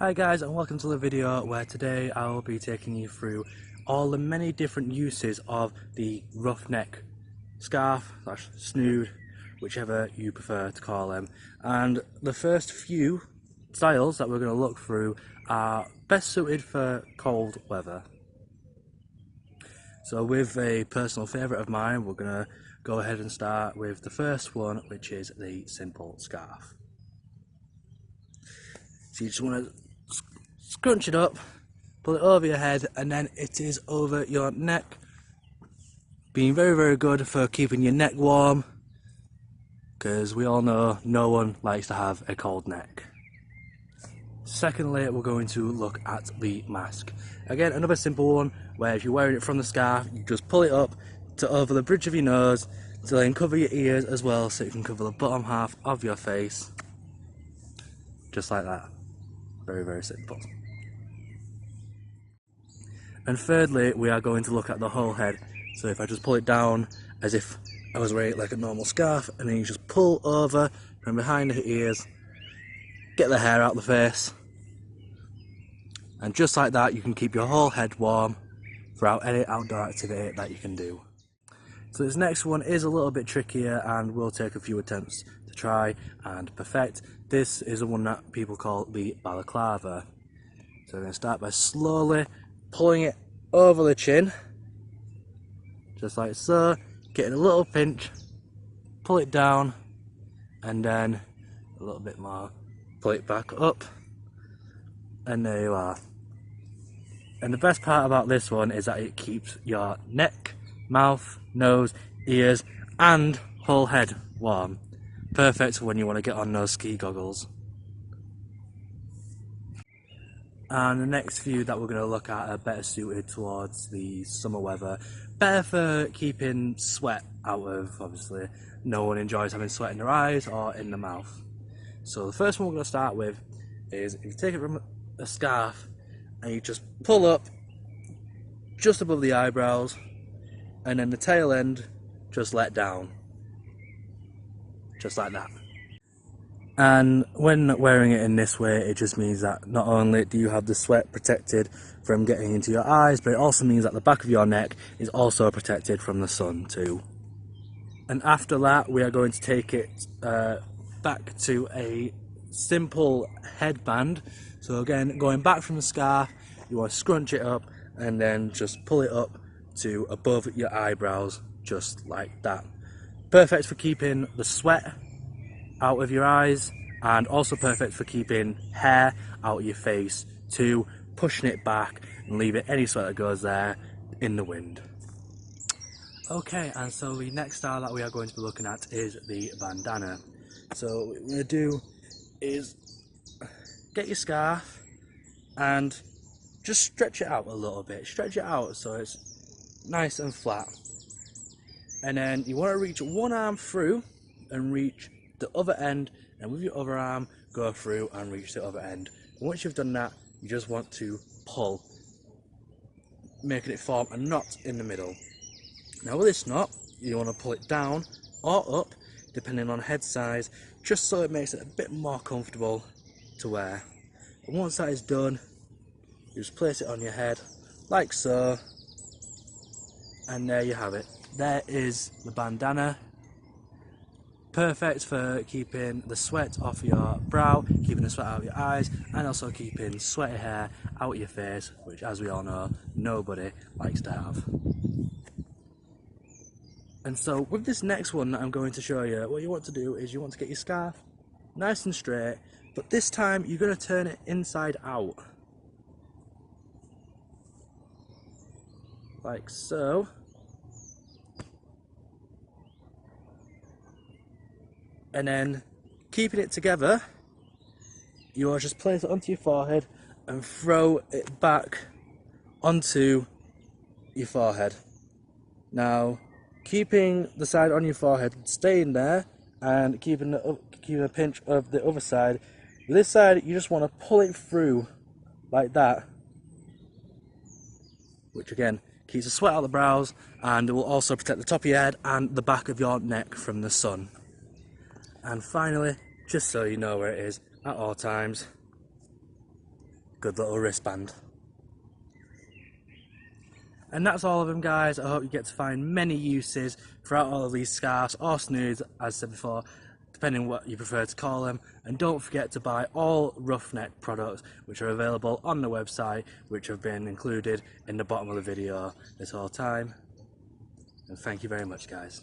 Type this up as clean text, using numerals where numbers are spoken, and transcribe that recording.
Hi guys, and welcome to the video where today I will be taking you through all the many different uses of the roughneck scarf / snood, whichever you prefer to call them. And the first few styles that we're going to look through are best suited for cold weather. So with a personal favourite of mine, we're going to go ahead and start with the first one, which is the simple scarf. So you just want to scrunch it up, pull it over your head, and then it is over your neck, being very good for keeping your neck warm, because we all know no one likes to have a cold neck. Secondly, we're going to look at the mask. Again, another simple one where if you're wearing it from the scarf, you just pull it up to over the bridge of your nose to then cover your ears as well, so you can cover the bottom half of your face, just like that. Very simple. And thirdly, we are going to look at the whole head. So if I just pull it down as if I was wearing it like a normal scarf, and then you just pull over from behind the ears, get the hair out of the face, and just like that you can keep your whole head warm throughout any outdoor activity that you can do. So this next one is a little bit trickier and will take a few attempts to try and perfect. This is the one that people call the Balaclava. So we're going to start by slowly pulling it over the chin, just like so, getting a little pinch, pull it down, and then a little bit more, pull it back up, and there you are. And the best part about this one is that it keeps your neck, mouth, nose, ears, and whole head warm. Perfect for when you want to get on those ski goggles. And the next few that we're going to look at are better suited towards the summer weather. Better for keeping sweat out of, obviously, no one enjoys having sweat in their eyes or in the mouth. So the first one we're going to start with is if you take it from a scarf and you just pull up just above the eyebrows, and then the tail end just let down. Just like that. And when wearing it in this way, it just means that not only do you have the sweat protected from getting into your eyes, but it also means that the back of your neck is also protected from the sun too. And after that, we are going to take it back to a simple headband. So again, going back from the scarf, you want to scrunch it up and then just pull it up to above your eyebrows, just like that. Perfect for keeping the sweat out of your eyes, and also perfect for keeping hair out of your face too, pushing it back and leaving any sweat that goes there in the wind. Okay, and so the next style that we are going to be looking at is the bandana. So what we're going to do is get your scarf and just stretch it out a little bit. Stretch it out so it's nice and flat. And then you want to reach one arm through and reach the other end, and with your other arm go through and reach the other end. And once you've done that, you just want to pull, making it form a knot in the middle. Now with this knot, you want to pull it down or up depending on head size, just so it makes it a bit more comfortable to wear. And once that is done, you just place it on your head like so, and there you have it. There is the bandana. Perfect for keeping the sweat off your brow, keeping the sweat out of your eyes, and also keeping sweaty hair out of your face, which, as we all know, nobody likes to have. And so with this next one that I'm going to show you, what you want to do is you want to get your scarf nice and straight, but this time you're going to turn it inside out, like so. And then, keeping it together, you will just place it onto your forehead and throw it back onto your forehead. Now, keeping the side on your forehead staying there and keeping a pinch of the other side. With this side, you just want to pull it through like that, which again keeps the sweat out of the brows, and it will also protect the top of your head and the back of your neck from the sun. And finally, just so you know where it is at all times, good little wristband. And that's all of them, guys. I hope you get to find many uses throughout all of these scarves or snoods, as I said before, depending what you prefer to call them. And don't forget to buy all Ruffneck products, which are available on the website, which have been included in the bottom of the video this whole time. And thank you very much, guys.